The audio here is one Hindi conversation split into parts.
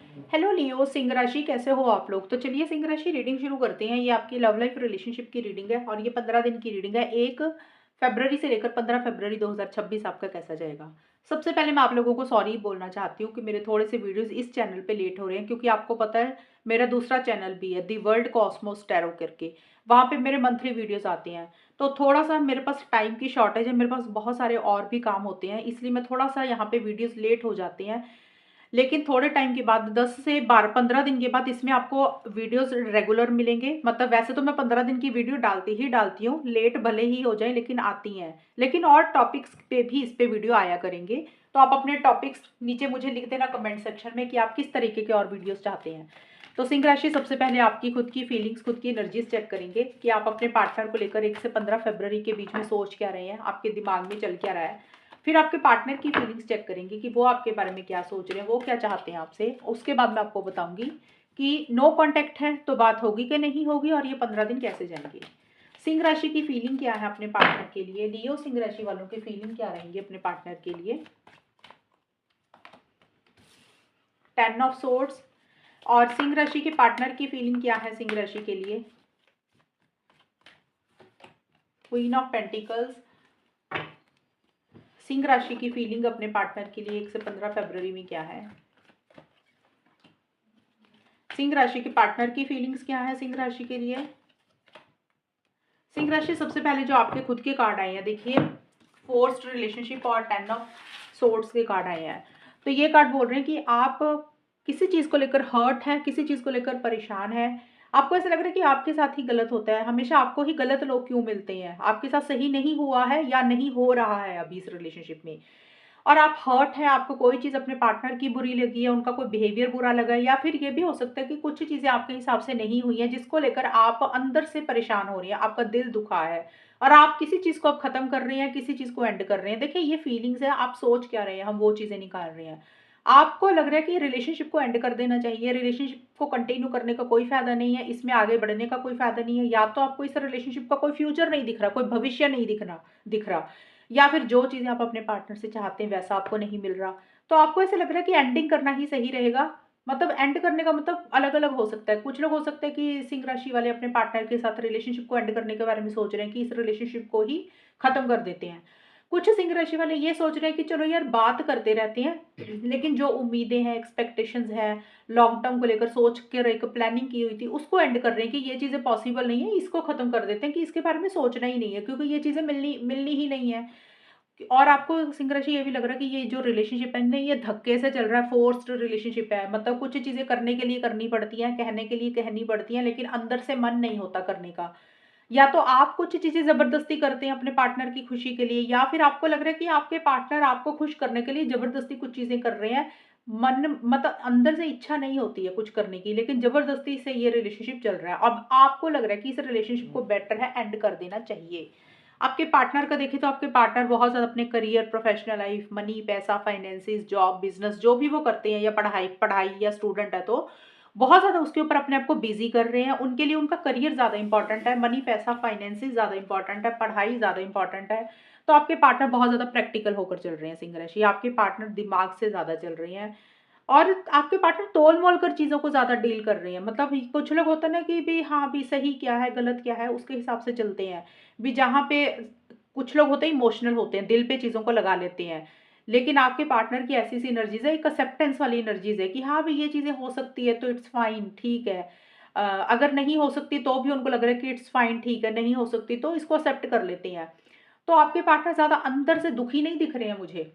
हेलो लियो, सिंह राशि कैसे हो आप लोग। तो चलिए सिंह राशि रीडिंग शुरू करते हैं। ये आपकी लव लाइफ रिलेशनशिप की रीडिंग है और ये 15 दिन की रीडिंग है। 1 फरवरी से लेकर 15 फरवरी 2026 आपका कैसा जाएगा। सबसे पहले मैं आप लोगों को सॉरी बोलना चाहती हूँ कि मेरे थोड़े से वीडियोस इस चैनल पे लेट हो रहे हैं, क्योंकि आपको पता है मेरा दूसरा चैनल भी है, दी वर्ल्ड कॉस्मोस टैरो करके। वहाँ पे मेरे मंथली वीडियोस आते हैं। तो थोड़ा सा मेरे पास टाइम की शॉर्टेज है, मेरे पास बहुत सारे और भी काम होते हैं, इसलिए मैं थोड़ा सा यहाँ पे वीडियोस लेट हो जाते हैं। लेकिन थोड़े टाइम के बाद 10 से 12 15 दिन के बाद इसमें आपको वीडियोस रेगुलर मिलेंगे। मतलब वैसे तो मैं 15 दिन की वीडियो डालती ही डालती हूँ, लेट भले ही हो जाए लेकिन आती हैं। लेकिन और टॉपिक्स पे भी इस पे वीडियो आया करेंगे। तो आप अपने टॉपिक्स नीचे मुझे लिख देना कमेंट सेक्शन में कि आप किस तरीके के और वीडियोस चाहते हैं। तो सिंह राशि, सबसे पहले आपकी खुद की फीलिंग्स, खुद की एनर्जीज चेक करेंगे कि आप अपने पार्टनर को लेकर 1 से 15 फरवरी के बीच में सोच क्या रहे हैं, आपके दिमाग में चल क्या रहा है। फिर आपके पार्टनर की फीलिंग्स चेक करेंगे कि वो आपके बारे में क्या सोच रहे हैं, वो क्या चाहते हैं आपसे। उसके बाद मैं आपको बताऊंगी कि नो कांटेक्ट है तो बात होगी कि नहीं होगी और ये 15 दिन कैसे जाएंगे। सिंह राशि की फीलिंग क्या है अपने पार्टनर के लिए। लियो सिंह राशि वालों की फीलिंग क्या रहेंगी अपने पार्टनर के लिए। 10 ऑफ सोर्ड्स। और सिंह राशि के पार्टनर की फीलिंग क्या है सिंह राशि के लिए। Queen of pentacles. सिंह राशि की फीलिंग अपने पार्टनर के लिए 1 से 15 फरवरी में क्या है। सिंह राशि के पार्टनर की फीलिंग्स क्या है सिंह राशि के लिए। सिंह राशि, सबसे पहले जो आपके खुद के कार्ड आए हैं, देखिए फोर्स्ड रिलेशनशिप और 10 ऑफ सोर्ड्स के कार्ड आए हैं। तो ये कार्ड बोल रहे हैं कि आप किसी चीज़ को लेकर हर्ट है, किसी चीज़ को लेकर परेशान है। आपको ऐसा लग रहा है कि आपके साथ ही गलत होता है, हमेशा आपको ही गलत लोग क्यों मिलते हैं, आपके साथ सही नहीं हुआ है या नहीं हो रहा है अभी इस रिलेशनशिप में। और आप हर्ट हैं, आपको कोई चीज़ अपने पार्टनर की बुरी लगी है, उनका कोई बिहेवियर बुरा लगा है, या फिर ये भी हो सकता है कि कुछ चीज़ें आपके हिसाब से नहीं हुई हैं जिसको लेकर आप अंदर से परेशान हो रही हैं, आपका दिल दुखा है और आप किसी चीज़ को अब खत्म कर रहे हैं, किसी चीज़ को एंड कर रहे हैं। देखिए ये फीलिंग्स है, आप सोच क्या रहे हैं, हम वो चीज़ें निकाल रहे हैं। आपको लग रहा है कि रिलेशनशिप को एंड कर देना चाहिए, रिलेशनशिप को कंटिन्यू करने का कोई फायदा नहीं है, इसमें आगे बढ़ने का कोई फायदा नहीं है। या तो आपको इस रिलेशनशिप का कोई फ्यूचर नहीं दिख रहा, कोई भविष्य नहीं दिख रहा, या फिर जो चीज़ें आप अपने पार्टनर से चाहते हैं वैसा आपको नहीं मिल रहा। तो आपको ऐसा लग रहा है कि एंडिंग करना ही सही रहेगा। मतलब एंड करने का मतलब अलग-अलग हो सकता है। कुछ लोग हो सकता है कि सिंह राशि वाले अपने पार्टनर के साथ रिलेशनशिप को एंड करने के बारे में सोच रहे हैं कि इस रिलेशनशिप को ही खत्म कर देते हैं। कुछ सिंह राशि वाले ये सोच रहे हैं कि चलो यार बात करते रहते हैं, लेकिन जो उम्मीदें हैं, एक्सपेक्टेशंस हैं, लॉन्ग टर्म को लेकर सोच कर एक प्लानिंग की हुई थी, उसको एंड कर रहे हैं कि ये चीज़ें पॉसिबल नहीं है, इसको खत्म कर देते हैं कि इसके बारे में सोचना ही नहीं है, क्योंकि ये चीज़ें मिलनी मिलनी ही नहीं है। और आपको सिंह राशि ये भी लग रहा है कि ये जो रिलेशनशिप है ना, ये धक्के से चल रहा है, फोर्स्ड रिलेशनशिप है। मतलब कुछ चीज़ें करने के लिए करनी पड़ती हैं, कहने के लिए कहनी पड़ती हैं, लेकिन अंदर से मन नहीं होता करने का। या तो आप कुछ चीज़ें ज़बरदस्ती करते हैं अपने पार्टनर की खुशी के लिए, या फिर आपको लग रहा है कि आपके पार्टनर आपको खुश करने के लिए ज़बरदस्ती कुछ चीज़ें कर रहे हैं। मन मतलब अंदर से इच्छा नहीं होती है कुछ करने की, लेकिन ज़बरदस्ती से ये रिलेशनशिप चल रहा है। अब आपको लग रहा है कि इस रिलेशनशिप को बेटर है एंड कर देना चाहिए। आपके पार्टनर का देखें तो आपके पार्टनर बहुत ज़्यादा अपने करियर, प्रोफेशनल लाइफ, मनी, पैसा, फाइनेंसेस, जॉब, बिजनेस जो भी वो करते हैं, या पढ़ाई पढ़ाई या स्टूडेंट है तो बहुत ज़्यादा उसके ऊपर अपने आप को बिजी कर रहे हैं। उनके लिए उनका करियर ज़्यादा इंपॉर्टेंट है, मनी, पैसा, फाइनेंसेस ज़्यादा इंपॉर्टेंट है, पढ़ाई ज़्यादा इंपॉर्टेंट है। तो आपके पार्टनर बहुत ज़्यादा प्रैक्टिकल होकर चल रहे हैं सिंह राशि, आपके पार्टनर दिमाग से ज़्यादा चल रहे हैं। और आपके पार्टनर तोल-मोल कर चीज़ों को ज़्यादा डील कर रहे हैं। मतलब कुछ लोग होता है ना कि भई हाँ, भई सही क्या है, गलत क्या है, उसके हिसाब से चलते हैं। भी जहाँ पे कुछ लोग होते हैं इमोशनल होते हैं, दिल पे चीज़ों को लगा लेते हैं। लेकिन आपके पार्टनर की ऐसी-सी एनर्जीज़ है, एक एक्सेप्टेंस वाली एनर्जीज़ है कि हाँ, भई ये चीज़ें हो सकती है तो इट्स फाइन, ठीक है। अगर नहीं हो सकती तो भी उनको लग रहा है कि इट्स फाइन, ठीक है, नहीं हो सकती तो इसको एक्सेप्ट कर लेते हैं। तो आपके पार्टनर ज़्यादा अंदर से दुखी नहीं दिख रहे हैं मुझे।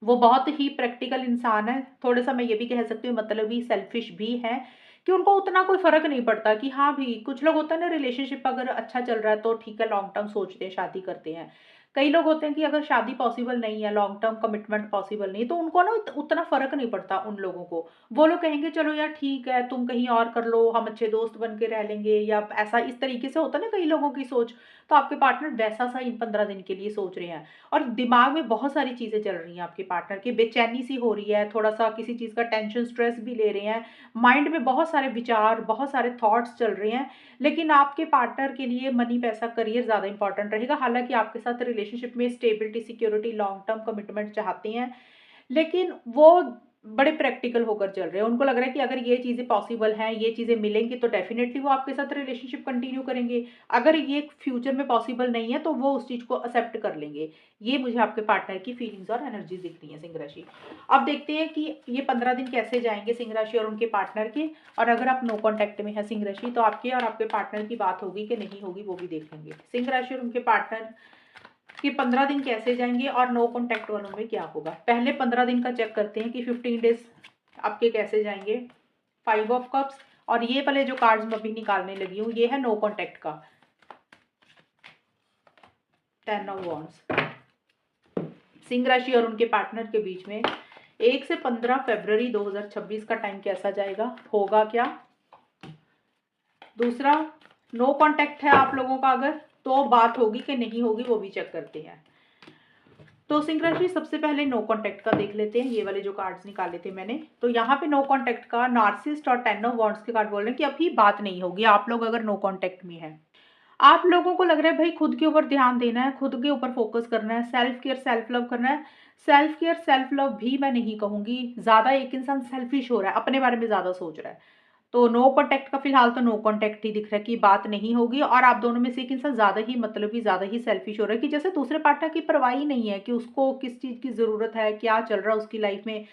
वो बहुत ही प्रैक्टिकल इंसान है, थोड़ा-सा मैं ये भी कह सकती हूँ मतलबी सेल्फिश भी है, कि उनको उतना कोई फ़र्क नहीं पड़ता कि हाँ भी कुछ लोग होता है ना, रिलेशनशिप अगर अच्छा चल रहा है तो ठीक है, लॉन्ग टर्म सोचते हैं, शादी करते हैं। कई लोग होते हैं कि अगर शादी पॉसिबल नहीं है, लॉन्ग टर्म कमिटमेंट पॉसिबल नहीं है, तो उनको ना उतना फ़र्क नहीं पड़ता उन लोगों को। वो लोग कहेंगे चलो यार ठीक है, तुम कहीं और कर लो, हम अच्छे दोस्त बन के रह लेंगे, या ऐसा इस तरीके से होता है ना कई लोगों की सोच। तो आपके पार्टनर वैसा-सा इन 15 दिन के लिए सोच रहे हैं। और दिमाग में बहुत सारी चीज़ें चल रही हैं आपके पार्टनर की, बेचैनी सी हो रही है, थोड़ा-सा किसी चीज़ का टेंशन, स्ट्रेस भी ले रहे हैं। माइंड में बहुत सारे विचार, बहुत सारे थॉट्स चल रहे हैं। लेकिन आपके पार्टनर के लिए मनी, पैसा, करियर ज़्यादा इंपॉर्टेंट रहेगा। हालाँकि आपके साथ रिलेशनशिप में stability, security, long term commitment चाहते हैं। लेकिन वो बड़े प्रैक्टिकल होकर चल रहे हैं। उनको लग रहा है कि अगर ये चीज़ें पॉसिबल हैं, ये चीज़ें मिलेंगी तो डेफ़िनेटली वो आपके साथ रिलेशनशिप कंटिन्यू करेंगे। अगर ये फ्यूचर में पॉसिबल नहीं है तो वो उस चीज़ को एक्सेप्ट कर लेंगे। ये मुझे आपके पार्टनर की फीलिंग्स और एनर्जी दिख रही है सिंह राशि। अब देखते हैं कि ये 15 दिन कैसे जाएँगे सिंह राशि और उनके पार्टनर के। और अगर आप नो कॉन्टैक्ट में हैं सिंह राशि, तो आपके और आपके पार्टनर की बात होगी कि नहीं होगी वो भी देख लेंगे। सिंह राशि और उनके पार्टनर कि 15 दिन कैसे जाएँगे और नो कॉन्टैक्ट वालों में क्या होगा। पहले 15 दिन का चेक करते हैं कि 15 डेज़ आपके कैसे जाएँगे। 5 ऑफ कप्स और ये वाले जो कार्ड्स मैं अभी निकालने लगी हूँ, ये है नो कॉन्टैक्ट का। 10 ऑफ वॉन्ड्स। सिंह राशि और उनके पार्टनर के बीच में 1 से 15 फरवरी 2026 का टाइम कैसा जाएगा, होगा क्या। दूसरा, नो कॉन्टैक्ट है आप लोगों का अगर, तो बात होगी कि नहीं होगी वो भी चेक करते हैं। तो सिंह राशि सबसे पहले नो कॉन्टैक्ट का देख लेते हैं। ये वाले जो कार्ड्स निकाले थे मैंने, तो यहाँ पे नो कॉन्टैक्ट का नार्सिसिस्ट और 10 ऑफ वॉन्ड्स के कार्ड बोल रहे हैं कि अभी बात नहीं होगी आप लोग अगर नो कॉन्टैक्ट में है। आप लोगों को लग रहा है भाई खुद के ऊपर ध्यान देना है, खुद के ऊपर फोकस करना है, सेल्फ केयर सेल्फ लव करना है। सेल्फ केयर सेल्फ लव भी मैं नहीं कहूँगी, ज़्यादा एक इंसान सेल्फिश हो रहा है, अपने बारे में ज़्यादा सोच रहा है। तो नो कॉन्टैक्ट का फिलहाल तो नो कॉन्टैक्ट ही दिख रहा है कि बात नहीं होगी। और आप दोनों में से एक इंसान ज़्यादा ही मतलबी, ज़्यादा ही सेल्फिश हो रहा है कि जैसे दूसरे पार्टनर की परवाह ही नहीं है कि उसको किस चीज़ की ज़रूरत है, क्या चल रहा है उसकी लाइफ में।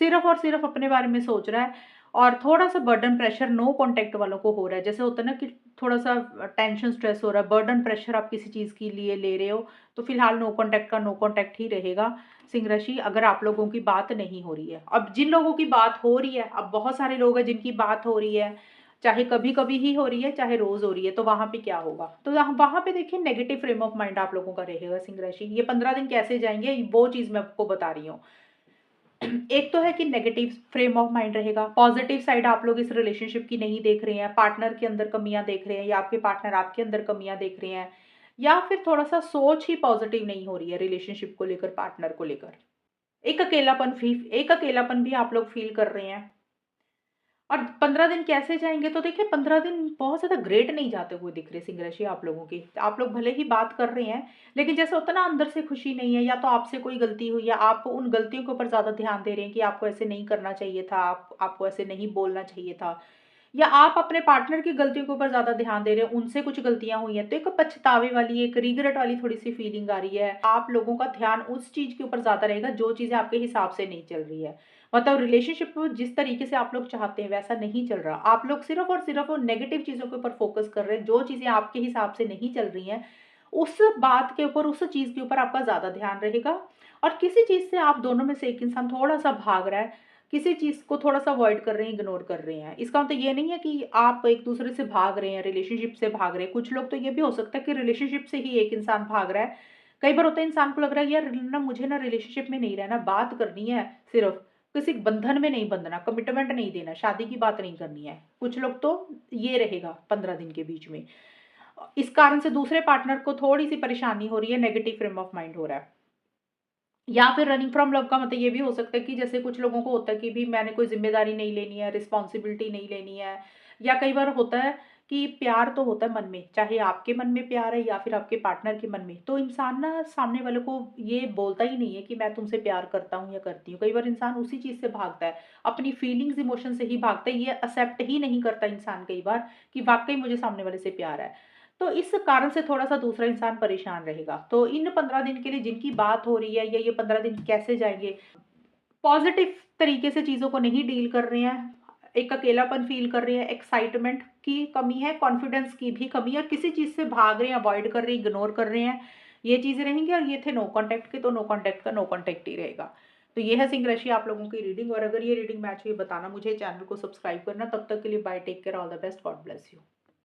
सिर्फ़ और सिर्फ़ अपने बारे में सोच रहा है। और थोड़ा-सा बर्डन प्रेशर नो कॉन्टैक्ट वालों को हो रहा है। जैसे होता है ना कि थोड़ा-सा टेंशन स्ट्रेस हो रहा है, बर्डन प्रेशर आप किसी चीज़ के लिए ले रहे हो, तो फिलहाल नो कॉन्टैक्ट का नो कॉन्टैक्ट ही रहेगा सिंह राशि, अगर आप लोगों की बात नहीं हो रही है। अब जिन लोगों की बात हो रही है, अब बहुत सारे लोग हैं जिनकी बात हो रही है, चाहे कभी-कभी ही हो रही है, चाहे रोज़ हो रही है, तो वहाँ पे क्या होगा? तो वहाँ पे देखिए नेगेटिव फ्रेम ऑफ माइंड आप लोगों का रहेगा सिंह राशि। ये 15 दिन कैसे जाएँगे, वो चीज़ मैं आपको बता रही हूँ। एक तो है कि नेगेटिव फ्रेम ऑफ माइंड रहेगा, पॉजिटिव साइड आप लोग इस रिलेशनशिप की नहीं देख रहे हैं, पार्टनर के अंदर कमियां देख रहे हैं या आपके पार्टनर आपके अंदर कमियां देख रहे हैं, या फिर थोड़ा सा सोच ही पॉजिटिव नहीं हो रही है रिलेशनशिप को लेकर, पार्टनर को लेकर। एक अकेलापन भी आप लोग फील कर रहे हैं। और 15 दिन कैसे जाएँगे, तो देखिए 15 दिन बहुत ज़्यादा ग्रेट नहीं जाते हुए दिख रहे सिंह राशि आप लोगों के। आप लोग भले ही बात कर रहे हैं, लेकिन जैसे होता है ना अंदर से खुशी नहीं है, या तो आपसे कोई गलती हुई है, आप उन गलतियों के ऊपर ज़्यादा ध्यान दे रहे हैं कि आपको ऐसे नहीं करना चाहिए था, आपको ऐसे नहीं बोलना चाहिए था। या आप अपने पार्टनर की गलतियों के ऊपर ज़्यादा ध्यान दे रहे हैं, उनसे कुछ गलतियाँ हुई हैं, तो एक पछतावे वाली, एक रिग्रेट वाली थोड़ी-सी फीलिंग आ रही है। आप लोगों का ध्यान उस चीज़ के ऊपर ज़्यादा रहेगा, जो चीज़ें आपके हिसाब से नहीं चल रही है। मतलब रिलेशनशिप जिस तरीके से आप लोग चाहते हैं, वैसा नहीं चल रहा। आप लोग सिर्फ़ और सिर्फ़ नेगेटिव चीज़ों के ऊपर फ़ोकस कर रहे हैं, जो चीज़ें आपके हिसाब से नहीं चल रही हैं, उस बात के ऊपर, उस चीज़ के ऊपर आपका ज़्यादा ध्यान रहेगा। और किसी चीज़ से आप दोनों में से एक इंसान थोड़ा-सा भाग रहा है, किसी चीज़ को थोड़ा-सा अवॉइड कर रहे हैं, इग्नोर कर रहे हैं। इसका मतलब ये नहीं है कि आप एक-दूसरे से भाग रहे हैं, रिलेशनशिप से भाग रहे हैं। कुछ लोग तो ये भी हो सकता है कि रिलेशनशिप से ही एक इंसान भाग रहा है। कई बार होता है इंसान को लग रहा है यार ना मुझे ना रिलेशनशिप में नहीं रहना, बात करनी है सिर्फ़, किसी बंधन में नहीं बंधना, कमिटमेंट नहीं देना, शादी की बात नहीं करनी है। कुछ लोग तो ये रहेगा 15 दिन के बीच में। इस कारण से दूसरे पार्टनर को थोड़ी-सी परेशानी हो रही है, नेगेटिव फ्रेम ऑफ माइंड हो रहा है। या फिर रनिंग फ्रॉम लव का मतलब ये भी हो सकता है कि जैसे कुछ लोगों को होता है कि भी मैंने कोई ज़िम्मेदारी नहीं लेनी है, रिस्पॉन्सिबिलिटी नहीं लेनी है। या कई बार होता है कि प्यार तो होता है मन में, चाहे आपके मन में प्यार है या फिर आपके पार्टनर के मन में, तो इंसान ना सामने वाले को ये बोलता ही नहीं है कि मैं तुमसे प्यार करता हूँ या करती हूँ। कई बार इंसान उसी चीज़ से भागता है, अपनी फीलिंग्स, इमोशन से ही भागता है, ये एक्सेप्ट ही नहीं करता इंसान कई बार कि वाक़ई मुझे सामने वाले से प्यार है। तो इस कारण से थोड़ा-सा दूसरा इंसान परेशान रहेगा। तो इन 15 दिन के लिए जिनकी बात हो रही है, या ये 15 दिन कैसे जाएँगे, पॉज़िटिव तरीके से चीज़ों को नहीं डील कर रहे हैं, एक अकेलापन फ़ील कर रहे हैं, एक्साइटमेंट की कमी है, कॉन्फिडेंस की भी कमी है, किसी चीज़ से भाग रहे हैं, अवॉइड कर रहे हैं, इग्नोर कर रहे हैं, ये चीज़ें रहेंगी। और ये थे नो कॉन्टैक्ट के, तो नो कॉन्टैक्ट का नो कॉन्टैक्ट ही रहेगा। तो ये है सिंह राशि आप लोगों की रीडिंग। और अगर ये रीडिंग मैच हुई बताना मुझे, चैनल को सब्सक्राइब करना। तब तक के लिए bye, take care, all the best, God bless you.